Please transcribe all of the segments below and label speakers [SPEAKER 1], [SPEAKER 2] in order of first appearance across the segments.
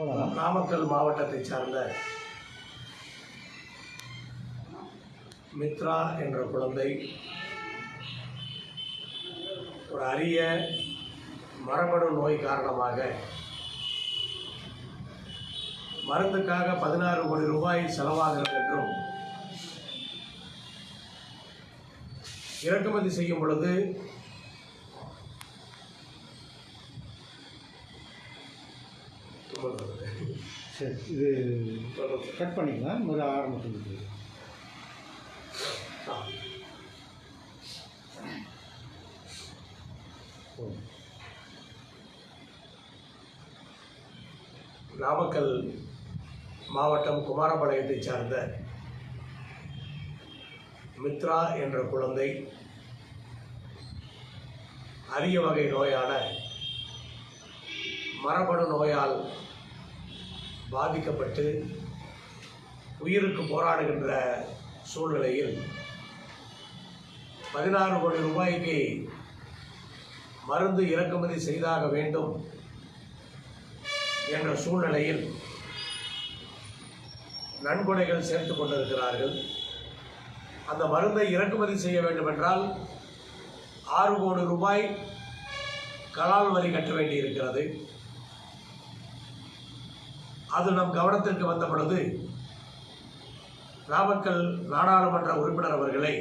[SPEAKER 1] நாமக்கல் மாவட்டத்தை சார்ந்த மித்ரா என்ற குழந்தை ஒரு அரிய மரபணு நோய் காரணமாக மருந்துக்காக 16 கோடி ரூபாய் செலவாகிறது என்றும் இறக்குமதி செய்யும் பொழுது
[SPEAKER 2] சரி, இது கட் பண்ணிக்கலாம். முதல்ல ஆரம்பத்துக்கு
[SPEAKER 1] நாமக்கல் மாவட்டம் குமாரபாளையத்தை சார்ந்த மித்ரா என்ற குழந்தை அரிய வகை நோயான மரபணு நோயால் பாதிக்கப்பட்டு உயிருக்கு போராடுகின்ற சூழ்நிலையில் 16 கோடி ரூபாய்க்கு மருந்து இறக்குமதி செய்தாக வேண்டும் என்ற சூழ்நிலையில் நன்கொடைகள் சேர்த்து கொண்டிருக்கிறார்கள். அந்த மருந்தை இறக்குமதி செய்ய வேண்டுமென்றால் 6 கோடி ரூபாய் கலால் வரி கட்ட வேண்டியிருக்கிறது. அது நம் கவனத்திற்கு வந்த பொழுது நாமக்கல் நாடாளுமன்ற உறுப்பினர் அவர்களை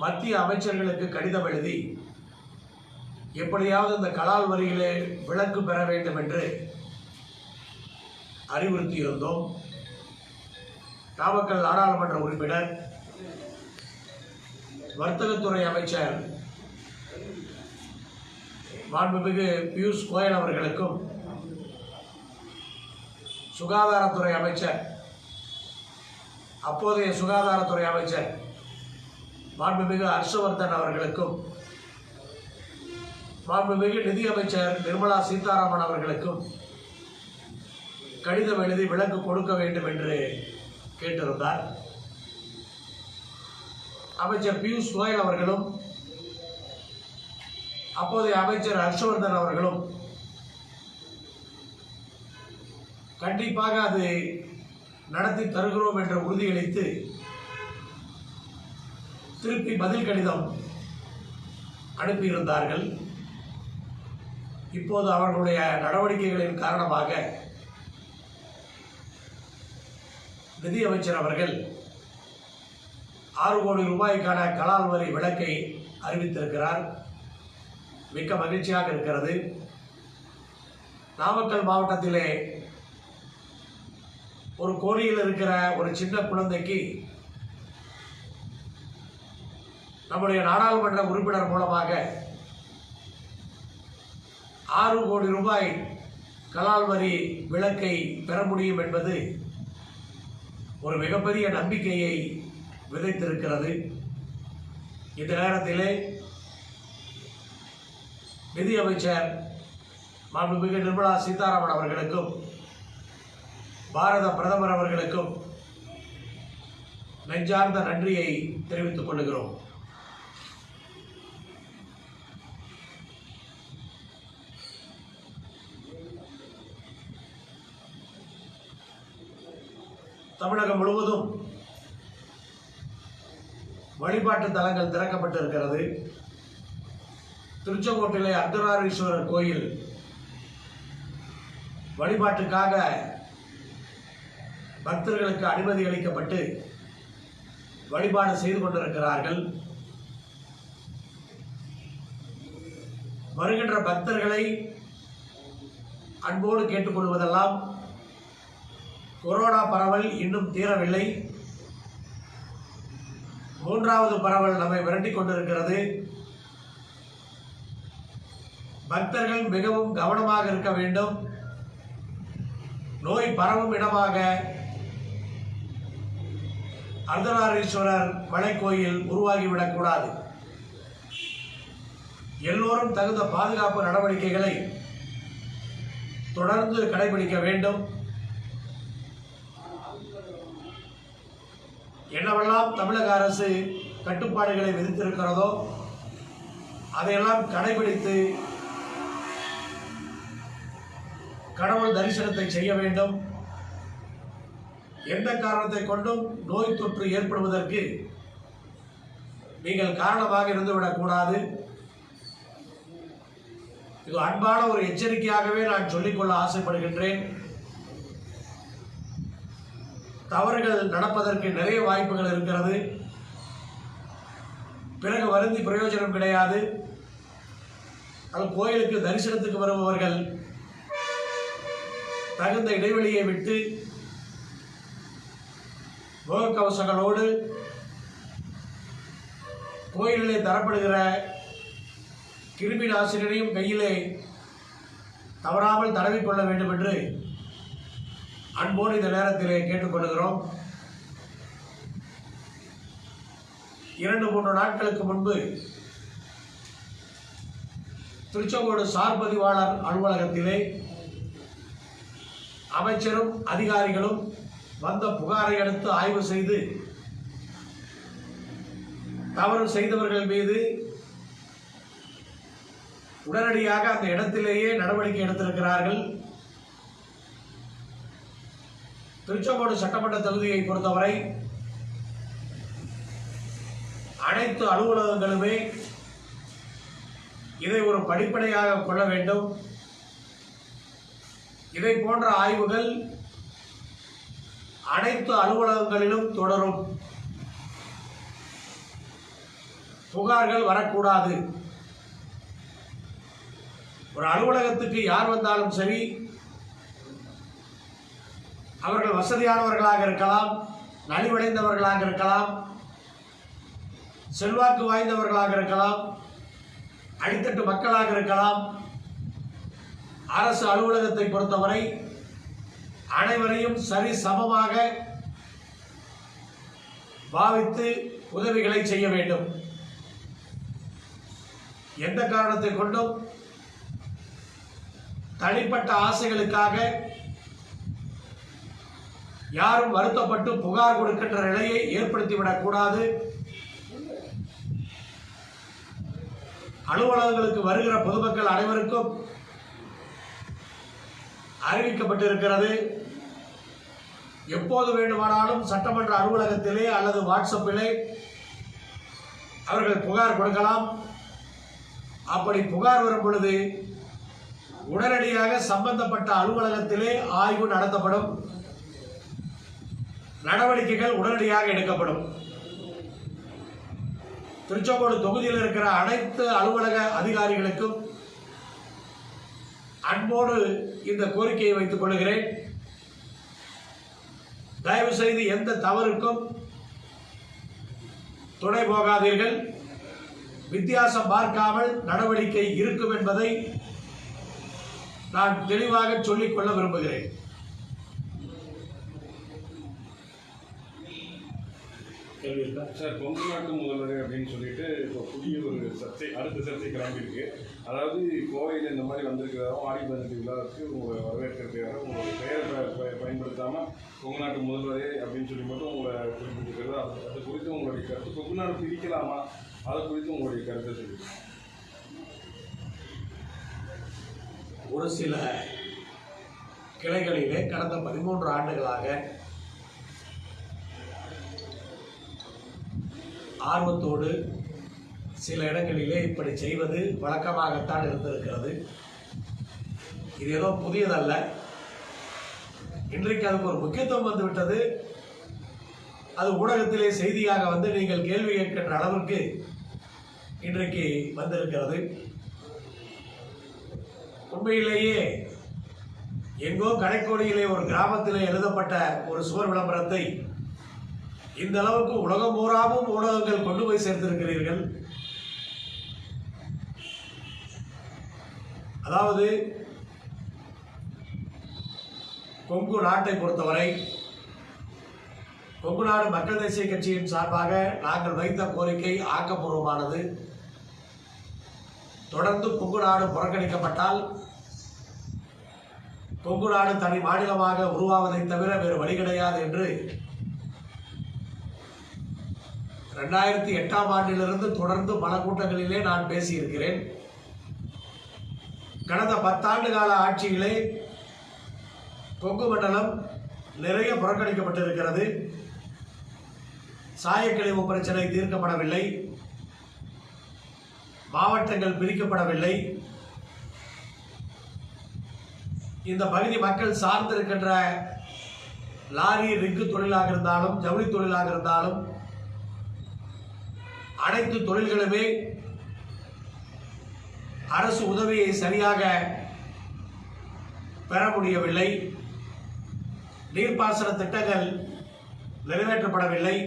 [SPEAKER 1] மத்திய அமைச்சர்களுக்கு கடிதம் எழுதி எப்படியாவது இந்த கலால் வரிகளே விலக்கு பெற வேண்டும் என்று அறிவுறுத்தியிருந்தோம். நாமக்கல் நாடாளுமன்ற உறுப்பினர் வர்த்தகத்துறை அமைச்சர் மாண்புமிகு பியூஷ் கோயல் அவர்களுக்கும் சுகாதாரத்துறை அமைச்சர் அப்போதைய சுகாதாரத்துறை அமைச்சர் மாண்புமிகு ஹர்ஷவர்தன் அவர்களுக்கும் மாண்புமிகு நிதியமைச்சர் நிர்மலா சீதாராமன் அவர்களுக்கும் கடிதம் எழுதி விலக்கு கொடுக்க வேண்டும் என்று கேட்டிருந்தார். அமைச்சர் பியூஷ் கோயல் அவர்களும் அப்போதைய அமைச்சர் ஹர்ஷவர்தன் அவர்களும் கண்டிப்பாக அது நடத்தி தருகிறோம் என்ற உறுதியளித்து திருப்பி பதில் கடிதம் அனுப்பியிருந்தார்கள். இப்போது அவர்களுடைய நடவடிக்கைகளின் காரணமாக நிதியமைச்சர் அவர்கள் 6 கோடி ரூபாய்க்கான கலால் வரி விலக்கை அறிவித்திருக்கிறார். மிக்க மகிழ்ச்சியாக இருக்கிறது. நாமக்கல் மாவட்டத்திலே ஒரு கோடியில் இருக்கிற ஒரு சின்ன குழந்தைக்கு நம்முடைய நாடாளுமன்ற உறுப்பினர் மூலமாக 6 கோடி ரூபாய் கலால் வரி விலக்கை பெற முடியும் என்பது ஒரு மிகப்பெரிய நம்பிக்கையை விதைத்திருக்கிறது. இந்த நேரத்திலே நிதியமைச்சர் மாண்புமிகு நிர்மலா சீதாராமன் அவர்களுக்கும் பாரத பிரதமர் அவர்களுக்கும் நெஞ்சார்ந்த நன்றியை தெரிவித்துக் கொள்கிறோம். தமிழகம் முழுவதும் வழிபாட்டு தலங்கள் திறக்கப்பட்டிருக்கிறது. திருச்செங்கோட்டிலே அர்த்தநாரீஸ்வரர் கோயில் வழிபாட்டுக்காக பக்தர்களுக்கு அனுமதி அளிக்கப்பட்டு வழிபாடு செய்து கொண்டிருக்கிறார்கள். வருகின்ற பக்தர்களை அன்போடு கேட்டுக்கொள்வதெல்லாம் கொரோனா பரவல் இன்னும் தீரவில்லை. 3வது பரவல் நம்மை விரட்டிக் கொண்டிருக்கிறது. பக்தர்கள் மிகவும் கவனமாக இருக்க வேண்டும். நோய் பரவும் இடமாக அர்த்தநாரீஸ்வரர் மலைக்கோயில் உருவாகிவிடக்கூடாது. எல்லோரும் தகுந்த பாதுகாப்பு நடவடிக்கைகளை தொடர்ந்து கடைபிடிக்க வேண்டும். என்னவெல்லாம் தமிழக அரசு கட்டுப்பாடுகளை விதித்திருக்கிறதோ அதையெல்லாம் கடைபிடித்து கடவுள் தரிசனத்தை செய்ய வேண்டும். எந்த காரணத்தை கொண்டும் நோய் தொற்று ஏற்படுவதற்கு நீங்கள் காரணமாக இருந்துவிடக்கூடாது. இது அன்பான ஒரு எச்சரிக்கையாகவே நான் சொல்லிக்கொள்ள ஆசைப்படுகின்றேன். தவறுகள் நடப்பதற்கு நிறைய வாய்ப்புகள் இருக்கிறது. பிறகு வருந்தி பிரயோஜனம் கிடையாது. அது கோயிலுக்கு தரிசனத்துக்கு வருபவர்கள் தகுந்த இடைவெளியை விட்டு முகக்கவசங்களோடு கோயிலிலே தரப்படுகிற கிருமி நாசினியையும் கையிலே தவறாமல் தடவிக்கொள்ள வேண்டும் என்று அன்போடு இந்த நேரத்திலே கேட்டுக்கொள்கிறோம். 2-3 நாட்களுக்கு முன்பு திருச்செங்கோடு சார் பதிவாளர் அலுவலகத்திலே அமைச்சரும் அதிகாரிகளும் வந்த புகாரை அடுத்து ஆய்வு செய்து தவறு செய்தவர்கள் மீது உடனடியாக அந்த இடத்திலேயே நடவடிக்கை எடுத்திருக்கிறார்கள். திருச்செங்கோடு சட்டமன்ற தொகுதியை பொறுத்தவரை அனைத்து அலுவலகங்களுமே இதை ஒரு படிப்படியாக கொள்ள வேண்டும். இதை போன்ற ஆய்வுகள் அனைத்து அலுவலகங்களிலும் தொடரும். புகார்கள் வரக்கூடாது. ஒரு அலுவலகத்துக்கு யார் வந்தாலும் சரி, அவர்கள் வசதியானவர்களாக இருக்கலாம், நலிவடைந்தவர்களாக இருக்கலாம், செல்வாக்கு வாய்ந்தவர்களாக இருக்கலாம், அடித்தட்டு மக்களாக இருக்கலாம். அரசு அலுவலகத்தை பொறுத்தவரை அனைவரையும் சரி சமமாக பாவித்து உதவிகளை செய்ய வேண்டும். எந்த காரணத்தை கொண்டும் தனிப்பட்ட ஆசைகளுக்காக யாரும் வருத்தப்பட்டு புகார் கொடுக்கின்ற நிலையை ஏற்படுத்திவிடக் கூடாது. அலுவலகங்களுக்கு வருகிற பொதுமக்கள் அனைவருக்கும் அறிவிக்கப்பட்டிருக்கிறது. எப்போது வேண்டுமானாலும் சட்டமன்ற அலுவலகத்திலே அல்லது வாட்ஸ்அப்பிலே அவர்கள் புகார் கொடுக்கலாம். அப்படி புகார் வரும் பொழுது உடனடியாக சம்பந்தப்பட்ட அலுவலகத்திலே ஆய்வு நடத்தப்படும். நடவடிக்கைகள் உடனடியாக எடுக்கப்படும். திருச்செங்கோடு தொகுதியில் இருக்கிற அனைத்து அலுவலக அதிகாரிகளுக்கும் அன்போடு இந்த கோரிக்கையை வைத்துக் கொள்கிறேன். தயவு செய்து எந்த தவறுக்கும் துணை போகாதீர்கள். வித்தியாசம் பார்க்காமல் நடவடிக்கை இருக்கும் என்பதை நான் தெளிவாக சொல்லிக்கொள்ள விரும்புகிறேன்.
[SPEAKER 3] சார், கொங்கு நாட்டு முதல்வர் அப்படின்னு சொல்லிட்டு இப்போ புதிய ஒரு சர்ச்சை, அடுத்த சர்ச்சை கிளம்பியிருக்கு. அதாவது கோவையில் இந்த மாதிரி வந்திருக்கிறதாவும் ஆடி பதினெட்டு விழாவுக்கு உங்களை வரவேற்கிறதுக்காக உங்களுடைய பெயரை பயன்படுத்தாமல் கொங்கு நாட்டு முதல்வரே அப்படின்னு சொல்லி மட்டும் உங்களை குறிப்பிட்டிருக்கிறது. அது குறித்து உங்களுடைய கருத்து, கொங்கு நாடு பிரிக்கலாமா, அதை குறித்து உங்களுடைய கருத்தை சொல்லியிருக்கேன்.
[SPEAKER 1] ஒரு சில கிளைகளிலே கடந்த 13 ஆண்டுகளாக ஆர்வத்தோடு சில இடங்களிலே இப்படி செய்வது வழக்கமாகத்தான் இருந்திருக்கிறது. இது ஏதோ புதியதல்ல. இன்றைக்கு அதுக்கு ஒரு முக்கியத்துவம் வந்துவிட்டது. அது ஊடகத்திலே செய்தியாக வந்து நீங்கள் கேள்வி கேட்கின்ற அளவிற்கு இன்றைக்கு வந்திருக்கிறது. உண்மையிலேயே எங்கோ கடைக்கோடியிலே ஒரு கிராமத்திலே எழுதப்பட்ட ஒரு சுவர் விளம்பரத்தை இந்த அளவுக்கு உலகம் பூராவும் ஊடகங்கள் கொண்டு போய் சேர்த்திருக்கிறீர்கள். அதாவது கொங்கு நாட்டை பொறுத்தவரை கொங்கு நாடு மக்கள் தேசிய கட்சியின் சார்பாக நாங்கள் வைத்த கோரிக்கை ஆக்கப்பூர்வமானது. தொடர்ந்து கொங்கு நாடு புறக்கணிக்கப்பட்டால் கொங்கு நாடு தனி மாநிலமாக உருவாவதை தவிர வேறு வழி கிடையாது என்று 2008ஆம் ஆண்டிலிருந்து தொடர்ந்து பல கூட்டங்களிலே நான் பேசியிருக்கிறேன். கடந்த 10 ஆண்டு கால ஆட்சியிலே கொங்கு மண்டலம் நிறைய புறக்கணிக்கப்பட்டிருக்கிறது. சாயக்கழிவு பிரச்சனை தீர்க்கப்படவில்லை, மாவட்டங்கள் பிரிக்கப்படவில்லை. இந்த பகுதி மக்கள் சார்ந்திருக்கின்ற லாரி ரிக்கு தொழிலாக இருந்தாலும் ஜவுளி தொழிலாக இருந்தாலும் அனைத்து தொழில்களுமே அரசு உதவியை சரியாக பெற முடியவில்லை. நீர்ப்பாசன திட்டங்கள் நிறைவேற்றப்படவில்லை.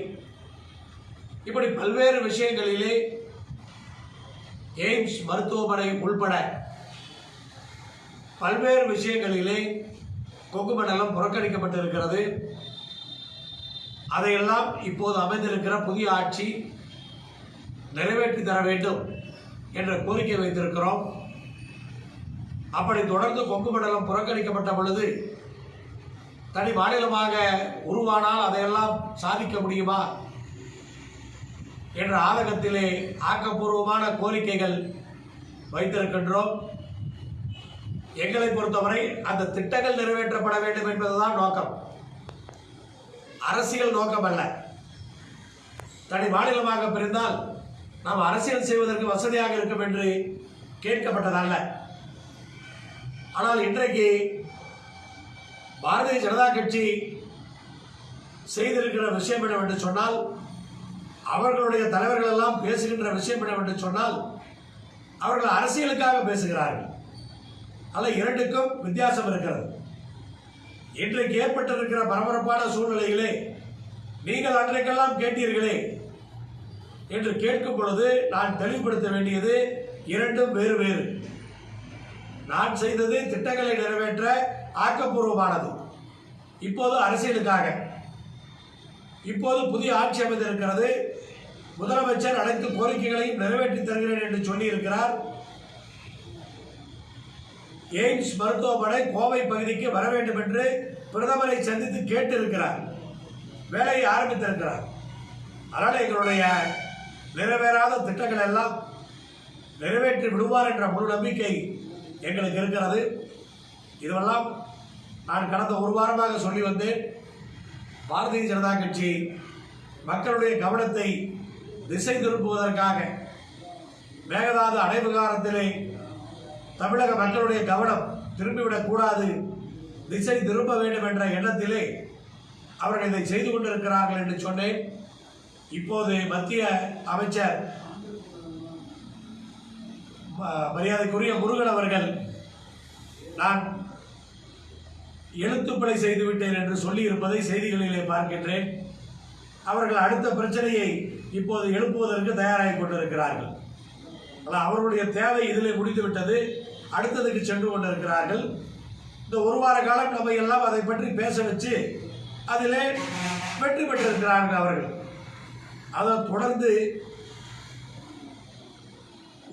[SPEAKER 1] இப்படி பல்வேறு விஷயங்களிலே எய்ம்ஸ் மருத்துவமனை உள்பட பல்வேறு விஷயங்களிலே கொங்கு மண்டலம் புறக்கணிக்கப்பட்டிருக்கிறது. அதையெல்லாம் இப்போது அமைந்திருக்கிற புதிய ஆட்சி நிறைவேற்றி தர வேண்டும் என்ற கோரிக்கை வைத்திருக்கிறோம். அப்படி தொடர்ந்து கொங்கு மண்டலம் புறக்கணிக்கப்பட்ட பொழுது தனி மாநிலமாக உருவானால் அதையெல்லாம் சாதிக்க முடியுமா என்ற ஆதங்கத்திலே ஆக்கப்பூர்வமான கோரிக்கைகள் வைத்திருக்கின்றோம். எங்களை பொறுத்தவரை அந்த திட்டங்கள் நிறைவேற்றப்பட வேண்டும் என்பதுதான் நோக்கம், அரசியல் நோக்கம் அல்ல. தனி மாநிலமாக பிரிந்தால் நாம் அரசியல் செய்வதற்கு வசதியாக இருக்கும் என்று கேட்கப்பட்டதல்ல. ஆனால் இன்றைக்கு பாரதிய ஜனதா கட்சி செய்திருக்கிற விஷயம் என்னவென்று சொன்னால், அவர்களுடைய தலைவர்கள் எல்லாம் பேசுகின்ற விஷயம் என்னவென்று சொன்னால், அவர்கள் அரசியலுக்காக பேசுகிறார்கள். அல்ல, இரண்டுக்கும் வித்தியாசம் இருக்கிறது. இன்றைக்கு ஏற்பட்டிருக்கிற பரபரப்பான சூழ்நிலையிலே நீங்கள் அன்றைக்கெல்லாம் கேட்டீர்களே என்று கேட்கும் பொழுது நான் தெளிவுபடுத்த வேண்டியது இரண்டும் வேறு வேறு. நான் செய்தது திட்டங்களை நிறைவேற்ற ஆக்கப்பூர்வமானது, இப்போது அரசியலுக்காக. இப்போது புதிய ஆட்சி அமைந்திருக்கிறது. முதலமைச்சர் அனைத்து கோரிக்கைகளையும் நிறைவேற்றி தருகிறேன் என்று சொல்லியிருக்கிறார். எய்ம்ஸ் மருத்துவமனை கோவை பகுதிக்கு வர வேண்டும் என்று பிரதமரை சந்தித்து கேட்டிருக்கிறார், வேலையை ஆரம்பித்திருக்கிறார். அதனால் எங்களுடைய நிறைவேறாத திட்டங்கள் எல்லாம் நிறைவேற்றி விடுவார் என்ற முழு நம்பிக்கை எங்களுக்கு இருக்கிறது. இதுவெல்லாம் நான் கடந்த ஒரு வாரமாக சொல்லி வந்தேன். பாரதிய ஜனதா கட்சி மக்களுடைய கவனத்தை திசை திருப்புவதற்காக மேகதாது அணை விவகாரத்திலே தமிழக மக்களுடைய கவனம் திரும்பிவிடக் கூடாது, திசை திரும்ப வேண்டும் என்ற எண்ணத்திலே அவர்கள் இதை செய்து கொண்டிருக்கிறார்கள் என்று சொன்னேன். இப்போது மத்திய அமைச்சர் மரியாதைக்குரிய முருகன் அவர்கள் நான் எழுத்துப்படை செய்துவிட்டேன் என்று சொல்லி இருப்பதை செய்திகளிலே பார்க்கின்றேன். அவர்கள் அடுத்த பிரச்சனையை இப்போது எழுப்புவதற்கு தயாராகி கொண்டிருக்கிறார்கள். அவர்களுடைய தேவை இதிலே முடிந்துவிட்டது, அடுத்ததுக்கு சென்று கொண்டிருக்கிறார்கள். இந்த ஒரு வார காலம் நம்ம எல்லாம் அதை பற்றி பேச வச்சு அதிலே வெற்றி பெற்றிருக்கிறார்கள் அவர்கள். அதை தொடர்ந்து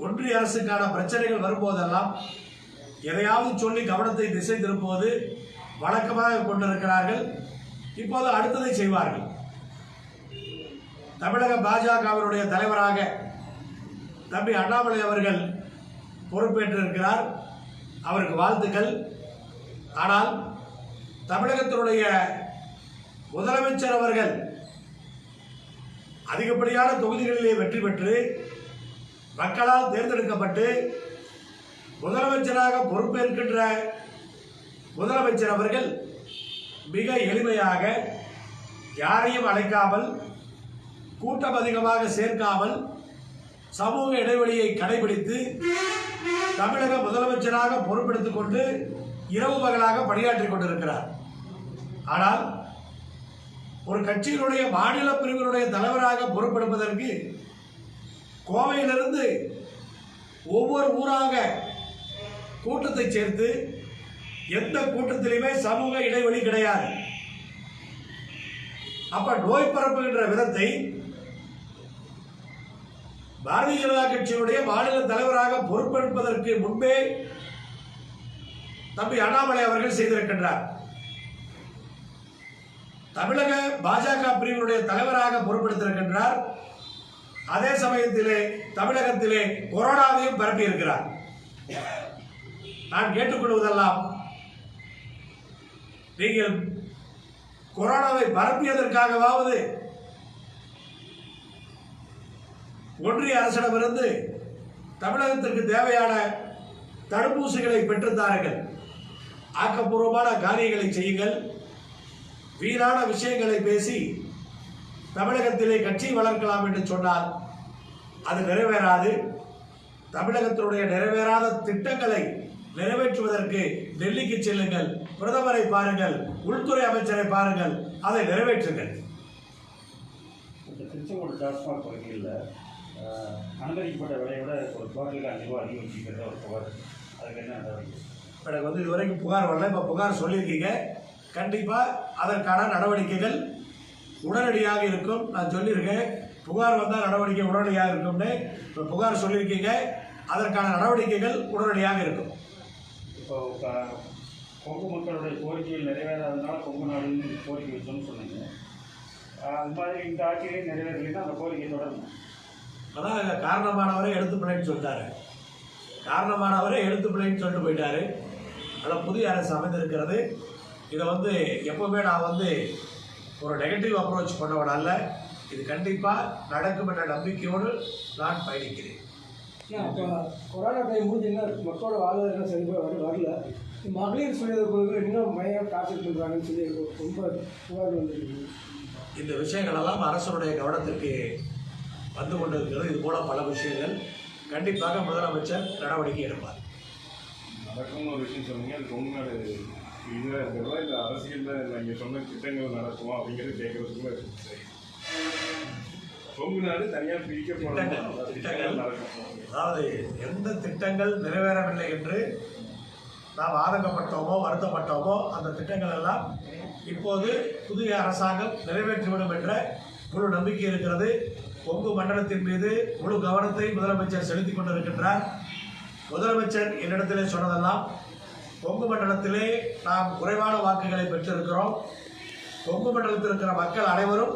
[SPEAKER 1] ஒன்றிய அரசுக்கான பிரச்சனைகள் வரும்போதெல்லாம் எதையாவது சொல்லி கவனத்தை திசை திருப்புவது வழக்கமாக கொண்டிருக்கிறார்கள். இப்போது அடுத்ததை செய்வார்கள். தமிழக பாஜகவினுடைய தலைவராக தம்பி அண்ணாமலை அவர்கள் பொறுப்பேற்றிருக்கிறார், அவருக்கு வாழ்த்துக்கள். ஆனால் தமிழகத்தினுடைய முதலமைச்சர் அவர்கள் அதிகப்படியான தொகுதிகளிலே வெற்றி பெற்று மக்களால் தேர்ந்தெடுக்கப்பட்டு முதலமைச்சராக பொறுப்பேற்கின்ற முதலமைச்சர் அவர்கள் மிக எளிமையாக யாரையும் அழைக்காமல், கூட்டம் அதிகமாக சேர்க்காமல், சமூக இடைவெளியை கடைபிடித்து தமிழக முதலமைச்சராக பொறுப்பெடுத்துக் கொண்டு இரவு பகலாக பணியாற்றிக் கொண்டிருக்கிறார். ஆனால் ஒரு கட்சியினுடைய மாநில பிரிவினுடைய தலைவராக பொறுப்பெடுப்பதற்கு கோவையிலிருந்து ஒவ்வொரு ஊராக கூட்டத்தை சேர்த்து எந்த கூட்டத்திலுமே சமூக இடைவெளி கிடையாது. அப்ப நோய் பரப்புகின்ற விதத்தை பாரதிய ஜனதா கட்சியினுடைய மாநில தலைவராக பொறுப்பெடுப்பதற்கு முன்பே தம்பி அண்ணாமலை அவர்கள் செய்திருக்கின்றார். தமிழக பாஜக பிரிவினுடைய தலைவராக பொறுப்பெடுத்திருக்கின்றார். அதே சமயத்திலே தமிழகத்திலே கொரோனாவையும் பரப்பியிருக்கிறார். நான் கேட்டுக்கொள்வதெல்லாம், நீங்கள் கொரோனாவை பரப்பியதற்காகவாவது ஒன்றிய அரசிடமிருந்து தமிழகத்திற்கு தேவையான தடுப்பூசிகளை பெற்றுத்தாருங்கள். ஆக்கப்பூர்வமான காரியங்களை செய்யுங்கள். வீணான விஷயங்களை பேசி தமிழகத்திலே கட்சி வளர்க்கலாம் என்று சொன்னால் அது நிறைவேறாது. தமிழகத்தினுடைய நிறைவேறாத திட்டங்களை நிறைவேற்றுவதற்கு டெல்லிக்கு செல்லுங்கள், பிரதமரை பாருங்கள், உள்துறை அமைச்சரை பாருங்கள், அதை நிறைவேற்றுங்கள்.
[SPEAKER 4] திருச்செங்கோடு டாஸ்மாக் பகுதியில் அனுமதிக்கப்பட்ட விலையை விட ஒரு பாட்டிலுக்கு 5 ரூபா அதிகம் வச்சுக்கிறத ஒரு புகார், அதுக்கு என்ன நடவடிக்கை?
[SPEAKER 1] எனக்கு இதுவரைக்கும் புகார் வரல. இப்போ புகார் சொல்லியிருக்கீங்க, கண்டிப்பாக அதற்கான நடவடிக்கைகள் உடனடியாக இருக்கும். நான் சொல்லியிருக்கேன், புகார் வந்தால் நடவடிக்கை உடனடியாக இருக்கும்னு. இப்போ புகார் சொல்லியிருக்கீங்க, அதற்கான நடவடிக்கைகள் உடனடியாக இருக்கும்.
[SPEAKER 4] இப்போ கொங்கு மக்களுடைய கோரிக்கைகள் நிறைவேறாததுனால கொங்கு நாடுன்னு கோரிக்கை வச்சோம்னு சொன்னீங்க. அது மாதிரி இந்த ஆட்சியிலே நிறைவேறலைன்னா அந்த கோரிக்கை தொடரும்.
[SPEAKER 1] அதான் காரணமானவரை எடுத்து பிள்ளைன்னு சொல்லிட்டாரு. காரணமானவரை எடுத்து பிள்ளைன்னு சொல்லிட்டு போயிட்டாரு. அதில் புதிய அரசு அமைந்திருக்கிறது. இதை எப்போவுமே நான் ஒரு நெகட்டிவ் அப்ரோச் பண்ணவன் அல்ல. இது கண்டிப்பாக நடக்கும் என்ற நம்பிக்கையோடு நான் பயணிக்கிறேன்.
[SPEAKER 5] அப்போ கொரோனா டைம் முடிஞ்சுன்னா மக்களோட வாழ்வாதாரம் சரியாக வரல. மகளிர் சுய குழுக்கள் இன்னும் பயங்கர டார்ச்சர் பண்ணுறாங்கன்னு சொல்லி ரொம்ப புகார் வந்துருக்கு.
[SPEAKER 1] இந்த விஷயங்களெல்லாம் அரசனுடைய கவனத்திற்கு வந்து கொண்டிருக்கிறது. இது போல பல விஷயங்கள் கண்டிப்பாக முதலமைச்சர் நடவடிக்கை எடுப்பார்.
[SPEAKER 3] நடக்கும்னு ஒரு விஷயம் சொன்னீங்க, அது கொங்கு நாடு இதில் இருக்கிறதா இல்லை அரசியலில் நீங்கள் சொன்ன திட்டங்கள் நடக்குமா அப்படிங்கிறது கேட்கறதுக்குள்ள சரி. கொங்கு நாடு தனியாக பிரிக்கப்படும் திட்டங்கள் நடக்கும்.
[SPEAKER 1] அதாவது எந்த திட்டங்கள் நிறைவேறவில்லை என்று நாம் ஆதங்கப்பட்டோமோ வருத்தப்பட்டோமோ அந்த திட்டங்கள் எல்லாம் இப்போது புதிய அரசாங்கம் நிறைவேற்றிவிடும் என்ற முழு நம்பிக்கை இருக்கிறது. கொங்கு மண்டலத்தின் மீது முழு கவனத்தை முதலமைச்சர் செலுத்திக் கொண்டிருக்கின்றார். முதலமைச்சர் என்னிடத்திலே சொன்னதெல்லாம், கொங்கு மண்டலத்திலே நாம் குறைவான வாக்குகளை பெற்றிருக்கிறோம். கொங்கு மண்டலத்தில் இருக்கிற மக்கள் அனைவரும்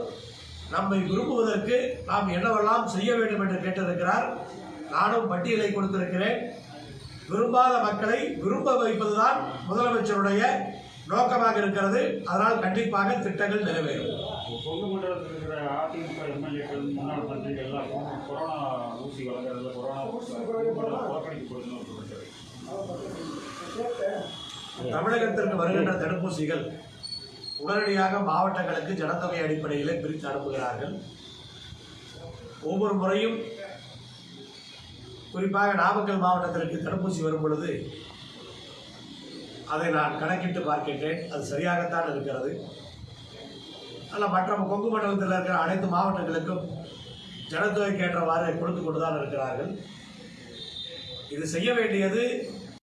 [SPEAKER 1] நம்மை விரும்புவதற்கு நாம் என்னவெல்லாம் செய்ய வேண்டும் என்று கேட்டிருக்கிறார். நானும் பட்டியலை கொடுத்திருக்கிறேன். விரும்பாத மக்களை விரும்ப வைப்பதுதான் முதலமைச்சருடைய நோக்கமாக இருக்கிறது. அதனால் கண்டிப்பாக திட்டங்கள் நிறைவேறும்.
[SPEAKER 4] கொங்கு மண்டலத்தில் இருக்கிற அதிமுக எம்எல்ஏக்கள் முன்னாள் மந்திரிகள் எல்லாம் கொரோனா ஊசி வழங்குறதுல கொரோனா புறக்கணிக்கப்படுதுன்னு சொல்லிட்டாரு.
[SPEAKER 1] தமிழகத்திற்கு வருகின்ற தடுப்பூசிகள் உடனடியாக மாவட்டங்களுக்கு ஜனத்தொகை அடிப்படையில் பிரித்து அனுப்புகிறார்கள். ஒவ்வொரு முறையும் குறிப்பாக நாமக்கல் மாவட்டத்திற்கு தடுப்பூசி வரும் பொழுது அதை நான் கணக்கிட்டு பார்க்கின்றேன். அது சரியாகத்தான் இருக்கிறது. ஆனால் மற்ற கொங்கு மண்டலத்தில் இருக்கிற அனைத்து மாவட்டங்களுக்கும் ஜனத்தொகைக்கு ஏற்றவாறு கொடுத்து கொண்டு தான் இருக்கிறார்கள். இது செய்ய வேண்டியது